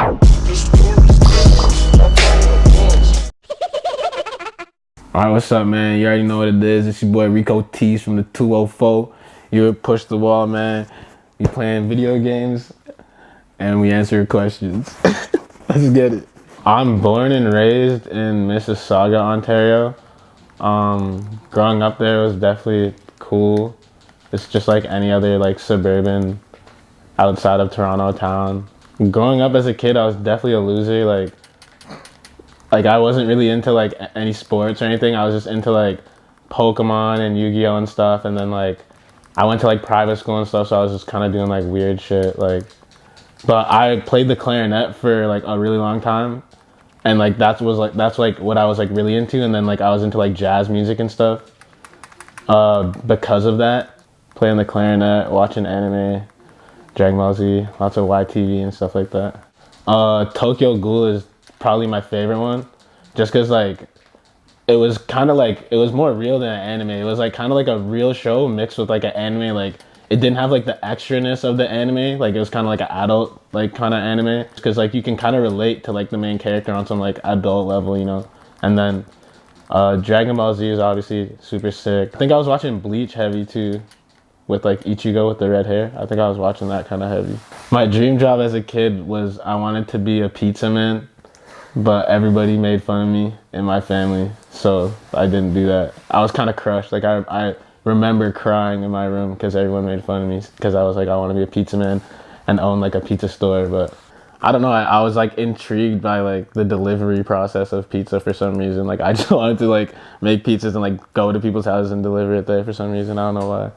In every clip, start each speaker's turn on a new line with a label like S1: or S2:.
S1: Alright, what's up, man? You already know what it is. It's your boy Rico Tees from the 204. You're at Pushthewall, man. We playing video games and we answer questions. Let's get it. I'm born and raised in Mississauga, Ontario. Growing up there was definitely cool. It's just like any other like suburban outside of Toronto town. Growing up as a kid, I was definitely a loser. Like I wasn't really into like any sports or anything. I was just into like Pokemon and Yu-Gi-Oh and stuff. And then like I went to like private school and stuff, so I was just kind of doing like weird shit. Like, but I played the clarinet for like a really long time, and like that's what I was like really into. And then like I was into like jazz music and stuff. Because of that, playing the clarinet, watching anime, Dragon Ball Z, lots of YTV and stuff like that. Tokyo Ghoul is probably my favorite one, just because like it was kind of like it was more real than an anime. It was like kind of like a real show mixed with like an anime. Like it didn't have like the extraness of the anime. Like it was kind of like an adult like kind of anime, because like you can kind of relate to like the main character on some like adult level, you know. And then Dragon Ball Z is obviously super sick. I think I was watching Bleach heavy too, with like Ichigo with the red hair. I think I was watching that kind of heavy. My dream job as a kid was I wanted to be a pizza man, but everybody made fun of me in my family, so I didn't do that. I was kind of crushed. Like I remember crying in my room because everyone made fun of me because I was like, I want to be a pizza man and own like a pizza store. But I don't know, I was like intrigued by like the delivery process of pizza for some reason. Like I just wanted to like make pizzas and like go to people's houses and deliver it there for some reason. I don't know why.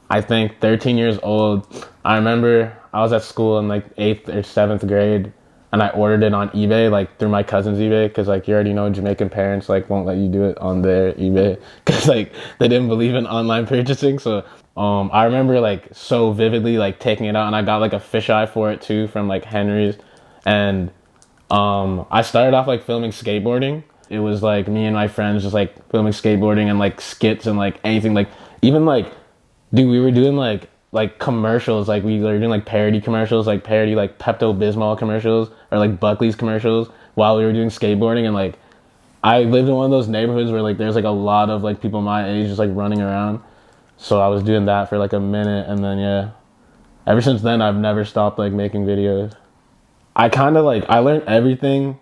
S1: I think 13 years old, I remember I was at school in like 8th or 7th grade, and I ordered it on eBay, like through my cousin's eBay, because like you already know Jamaican parents like won't let you do it on their eBay because like they didn't believe in online purchasing. So I remember like so vividly like taking it out, and I got like a fisheye for it too from like Henry's. And I started off like filming skateboarding. It was like me and my friends just like filming skateboarding and like skits and like anything, like even like, dude, we were doing like commercials. Like we were doing like parody commercials, like parody like Pepto-Bismol commercials or like Buckley's commercials while we were doing skateboarding. And like I lived in one of those neighborhoods where like there's like a lot of like people my age just like running around. So I was doing that for like a minute, and then yeah, ever since then I've never stopped like making videos. I kind of like I learned everything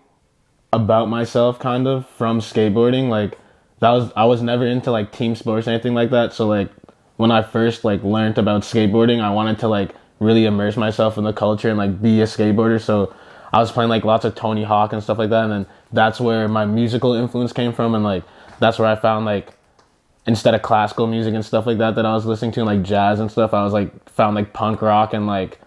S1: about myself kind of from skateboarding. Like I was never into like team sports or anything like that. So like when I first like learned about skateboarding, I wanted to like really immerse myself in the culture and like be a skateboarder. So I was playing like lots of Tony Hawk and stuff like that. And then that's where my musical influence came from. And like, that's where I found like, instead of classical music and stuff like that I was listening to, and like jazz and stuff, I was like found like punk rock and like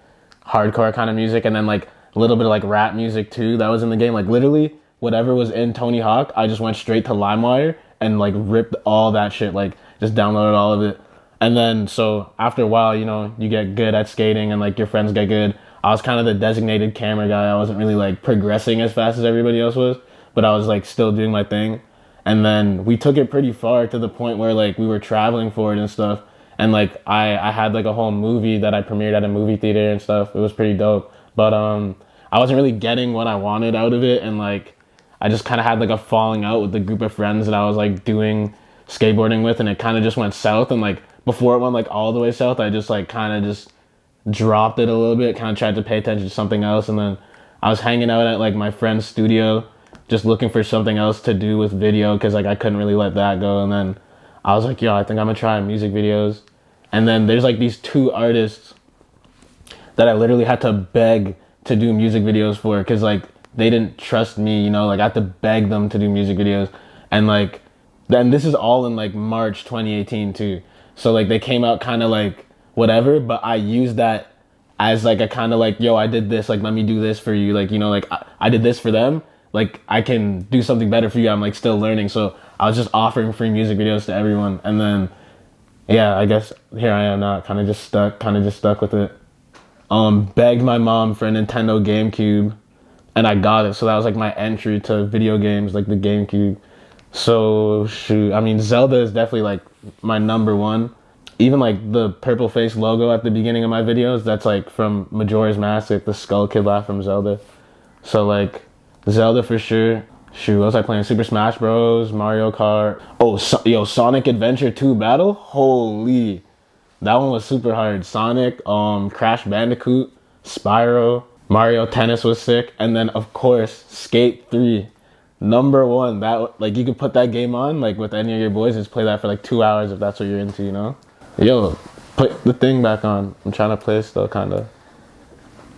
S1: hardcore kind of music. And then like a little bit of like rap music too that was in the game. Like literally whatever was in Tony Hawk, I just went straight to LimeWire and like ripped all that shit, like just downloaded all of it. And then, so after a while, you know, you get good at skating and like your friends get good. I was kind of the designated camera guy. I wasn't really like progressing as fast as everybody else was, but I was like still doing my thing. And then we took it pretty far to the point where like we were traveling for it and stuff. And like I had like a whole movie that I premiered at a movie theater and stuff. It was pretty dope. But I wasn't really getting what I wanted out of it. And like I just kind of had like a falling out with the group of friends that I was like doing skateboarding with, and it kind of just went south. And like before it went like all the way south, I just like kind of just dropped it a little bit, kind of tried to pay attention to something else. And then I was hanging out at like my friend's studio just looking for something else to do with video, because like I couldn't really let that go. And then I was like, yo, I think I'm gonna try music videos. And then there's like these 2 artists that I literally had to beg to do music videos for, because like they didn't trust me, you know, like I had to beg them to do music videos. And like then this is all in like March 2018 too. So like they came out kind of like whatever, but I used that as like a kind of like, yo, I did this, like let me do this for you, like, you know, like I did this for them, like I can do something better for you. I'm like still learning. So I was just offering free music videos to everyone. And then yeah, I guess here I am now, kind of just stuck with it. Begged my mom for a Nintendo GameCube, and I got it. So that was like my entry to video games, like the GameCube. So shoot, I mean, Zelda is definitely like my number one. Even like the purple face logo at the beginning of my videos, that's like from Majora's Mask, like the Skull Kid laugh from Zelda. So like Zelda for sure. Shoot, what was I playing? Super Smash Bros, Mario Kart. Oh, yo, Sonic Adventure 2 Battle. Holy, that one was super hard. Sonic, Crash Bandicoot, Spyro, Mario Tennis was sick, and then of course Skate 3. Number one, that like you could put that game on like with any of your boys, just play that for like 2 hours if that's what you're into, you know? Yo, put the thing back on. I'm trying to play still, kinda.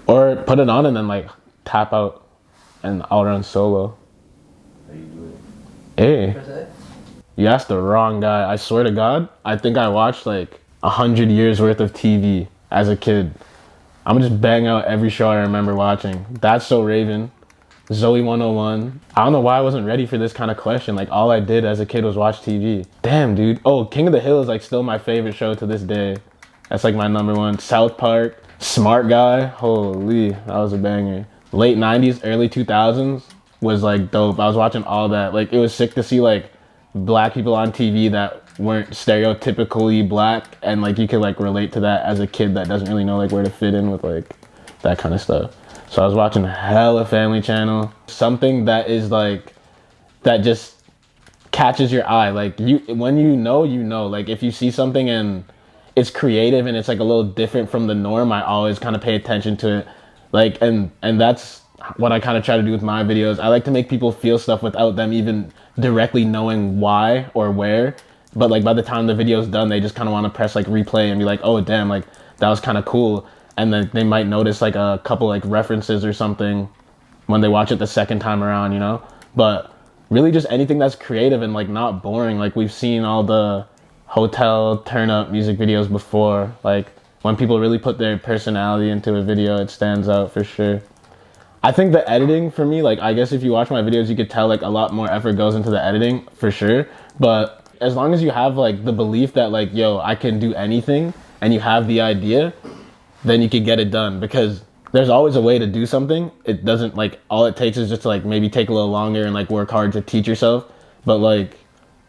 S1: Or put it on and then like tap out, and I'll run solo.
S2: How you do it?
S1: Hey, you asked the wrong guy. I swear to God, I think I watched like 100 years worth of TV as a kid. I'm gonna just bang out every show I remember watching. That's So Raven, Zoe 101. I don't know why I wasn't ready for this kind of question. Like all I did as a kid was watch TV. Damn, dude. Oh, King of the Hill is like still my favorite show to this day. That's like my number one. South Park, Smart Guy. Holy, that was a banger. Late 90s, early 2000s was like dope. I was watching all that. Like it was sick to see like black people on TV that weren't stereotypically black, and like you could like relate to that as a kid that doesn't really know like where to fit in with like that kind of stuff. So I was watching hella Family Channel. Something that is like, that just catches your eye. Like when you know, like if you see something and it's creative and it's like a little different from the norm, I always kind of pay attention to it. Like, and that's what I kind of try to do with my videos. I like to make people feel stuff without them even directly knowing why or where. But like by the time the video's done, they just kind of want to press like replay and be like, oh damn, like that was kind of cool. And then they might notice like a couple like references or something when they watch it the second time around, you know? But really just anything that's creative and like not boring. Like we've seen all the hotel turn up music videos before. Like when people really put their personality into a video, it stands out for sure. I think the editing for me, like I guess if you watch my videos, you could tell like a lot more effort goes into the editing for sure. But as long as you have like the belief that like, yo, I can do anything, and you have the idea, then you can get it done, because there's always a way to do something. It doesn't like, all it takes is just to like maybe take a little longer and like work hard to teach yourself. But like,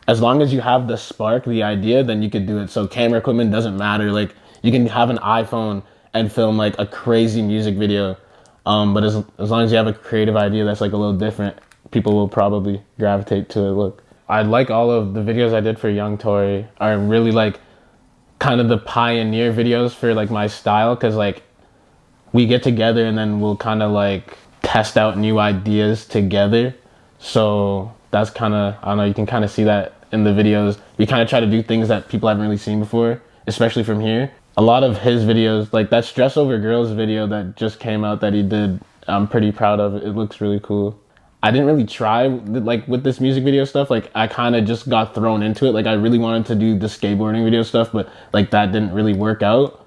S1: as long as you have the spark, the idea, then you could do it. So camera equipment doesn't matter. Like you can have an iPhone and film like a crazy music video. But as long as you have a creative idea that's like a little different, people will probably gravitate to it. Look, I like all of the videos I did for Young Tory are really like kind of the pioneer videos for like my style, because like we get together and then we'll kind of like test out new ideas together. So that's kind of, I don't know, you can kind of see that in the videos. We kind of try to do things that people haven't really seen before, especially from here. A lot of his videos, like that Stress Over Girls video that just came out that he did, I'm pretty proud of it. It looks really cool. I didn't really try like with this music video stuff. Like I kind of just got thrown into it. Like I really wanted to do the skateboarding video stuff, but like that didn't really work out.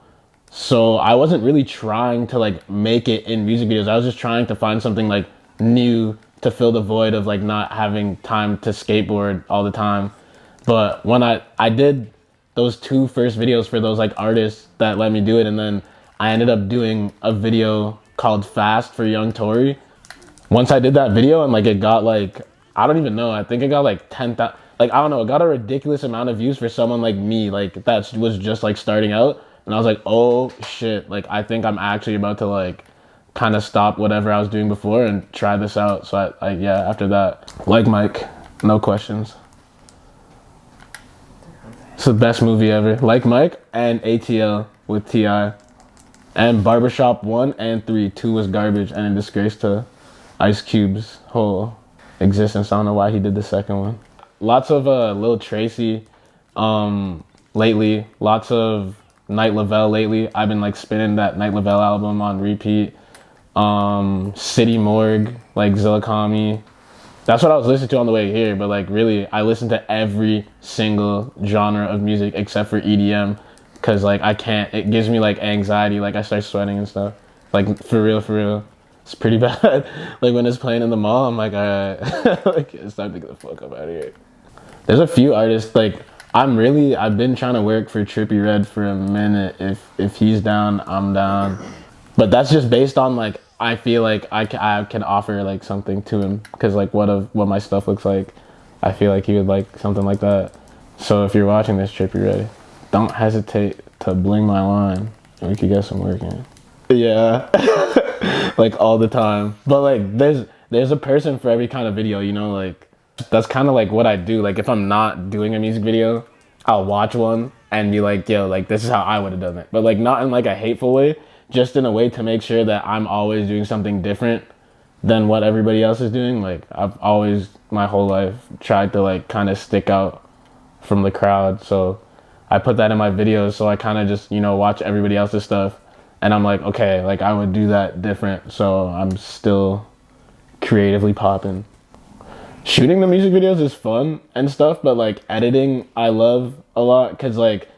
S1: So I wasn't really trying to like make it in music videos. I was just trying to find something like new to fill the void of like not having time to skateboard all the time. But when I did those two first videos for those like artists that let me do it, and then I ended up doing a video called Fast for Young Tory. Once I did that video and like it got like, I don't even know, I think it got like 10,000, like I don't know, it got a ridiculous amount of views for someone like me, like that was just like starting out. And I was like, oh shit, like I think I'm actually about to like kind of stop whatever I was doing before and try this out. So I yeah, after that, like Mike, no questions. It's the best movie ever. Like Mike and ATL with T.I. And Barbershop 1 and 3. 2 was garbage and a disgrace to Ice Cube's whole existence. I don't know why he did the second one. Lots of Lil Tracy lately. Lots of Night Lavelle lately. I've been like spinning that Night Lavelle album on repeat. City Morgue, like Zillakami. That's what I was listening to on the way here, but like really, I listen to every single genre of music except for EDM, because like I can't, it gives me like anxiety, like I start sweating and stuff. Like for real. It's pretty bad. Like when it's playing in the mall, I'm like, alright, like it's time to get the fuck up out of here. There's a few artists, like I've been trying to work for Trippie Redd for a minute. If he's down, I'm down. But that's just based on like, I feel like I can offer like something to him, because like what my stuff looks like, I feel like he would like something like that. So if you're watching this, Trippie Redd, don't hesitate to bling my line and we could get some work in. Yeah. like all the time. But like there's a person for every kind of video, you know, like that's kind of like what I do. Like if I'm not doing a music video, I'll watch one and be like, yo, like this is how I would have done it. But like not in like a hateful way, just in a way to make sure that I'm always doing something different than what everybody else is doing. Like I've always my whole life tried to like kind of stick out from the crowd. So I put that in my videos, so I kind of just, you know, watch everybody else's stuff and I'm like, okay, like I would do that different. So I'm still creatively popping. Shooting the music videos is fun and stuff, but like editing I love a lot because like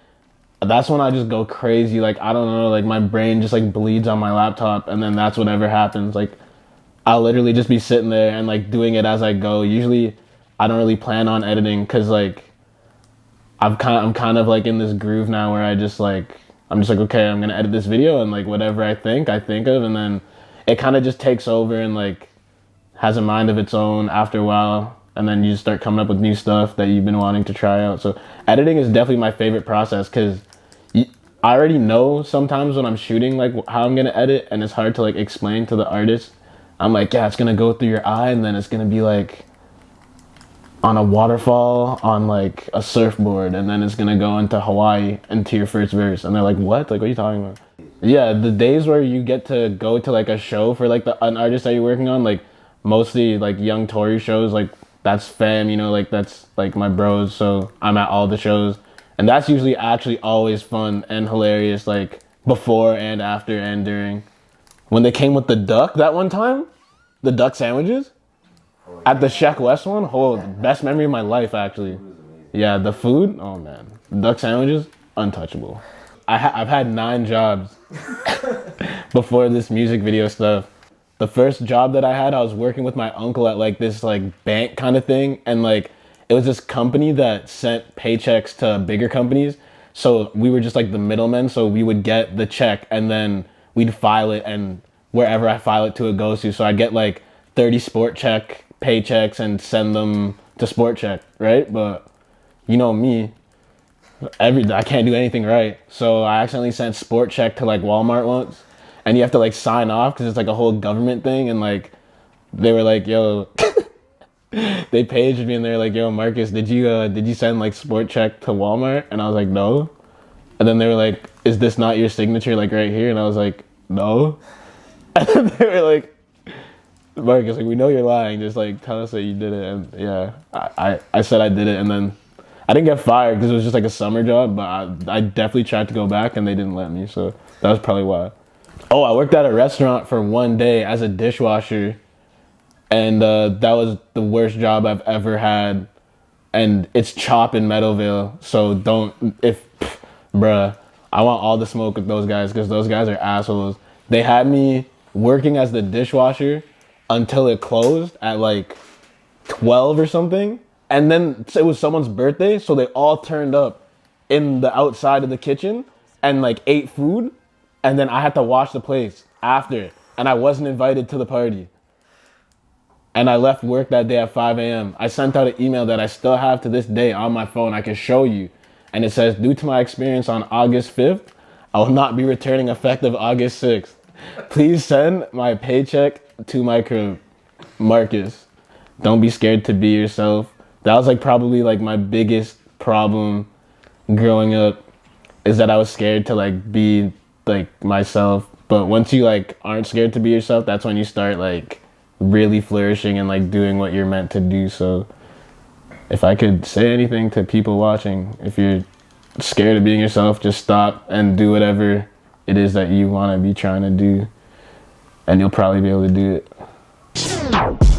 S1: that's when I just go crazy. Like I don't know, like my brain just like bleeds on my laptop and then that's whatever happens. Like I'll literally just be sitting there and like doing it as I go. Usually I don't really plan on editing because like I'm kind of like in this groove now where I'm just like, okay, I'm gonna edit this video and like whatever I think of, and then it kind of just takes over and like has a mind of its own after a while, and then you just start coming up with new stuff that you've been wanting to try out. So editing is definitely my favorite process because I already know sometimes when I'm shooting like how I'm gonna edit, and it's hard to like explain to the artist. I'm like, yeah, it's gonna go through your eye and then it's gonna be like on a waterfall on like a surfboard, and then it's gonna go into Hawaii into your first verse, and they're like, what? Like, what are you talking about? Yeah, the days where you get to go to like a show for like an artist that you're working on, like mostly like young Tory shows, like that's fam, you know, like that's like my bros, so I'm at all the shows, and that's usually actually always fun and hilarious, like before and after and during. When they came with the duck that one time, the duck sandwiches at the Sheck West one, the best memory of my life actually. Yeah, the food, oh man, duck sandwiches, untouchable. I've had 9 jobs before this music video stuff. The first job that I had, I was working with my uncle at like this like bank kind of thing, and like it was this company that sent paychecks to bigger companies. So we were just like the middlemen, so we would get the check and then we'd file it, and wherever I file it to, it goes to. So I get like 30 Sport Check paychecks and send them to Sport Check, right? But you know me, I can't do anything right. So I accidentally sent Sport Check to like Walmart once, and you have to like sign off because it's like a whole government thing. And like they were like, yo, they paged me and they're like, yo, Marcus, did you send like Sport Check to Walmart? And I was like, no. And then they were like, is this not your signature like right here? And I was like, no. And then they were like, Marcus, like, we know you're lying, just like tell us that you did it. And yeah, I said I did it, and then I didn't get fired because it was just like a summer job, but I definitely tried to go back and they didn't let me, so that was probably why. Oh, I worked at a restaurant for one day as a dishwasher, and that was the worst job I've ever had. And it's Chop in Meadowvale, so bruh, I want all the smoke with those guys because those guys are assholes. They had me working as the dishwasher until it closed at like 12 or something. And then it was someone's birthday, so they all turned up in the outside of the kitchen and like ate food. And then I had to wash the place after, and I wasn't invited to the party. And I left work that day at 5 a.m. I sent out an email that I still have to this day on my phone. I can show you. And it says, due to my experience on August 5th, I will not be returning effective August 6th. Please send my paycheck to my crib. Marcus, don't be scared to be yourself. That was like probably like my biggest problem growing up, is that I was scared to like be like myself. But once you like aren't scared to be yourself, that's when you start like really flourishing and like doing what you're meant to do. So if I could say anything to people watching, if you're scared of being yourself, just stop and do whatever it is that you want to be trying to do, and you'll probably be able to do it.